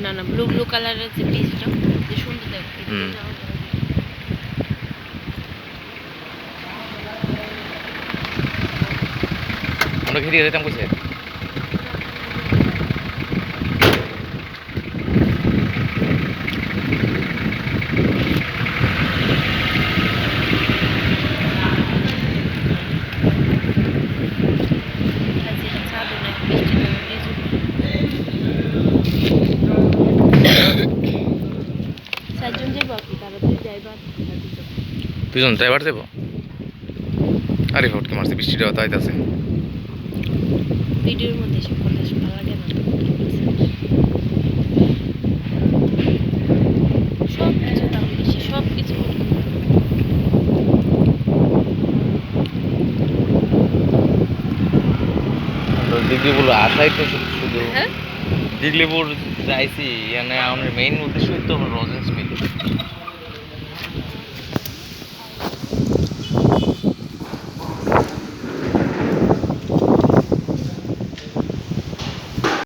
না না blue blue কালারের যে বীজটা যে সুন্দর দেখতে আমরা কি দিয়ে যেতাম কইছে দুজন ড্রাইভার দেবো আরে ফটকে মারছে বৃষ্টিটা তাইতাছে ভিডিওর মধ্যে সব কথা শোনা লাগে না সব কিছু দাম বেশি সব কিছু দিগলিপুর আসাই তো শুধু দিগলিপুর যাইছি মানে আমার মেইন উদ্দেশ্য তো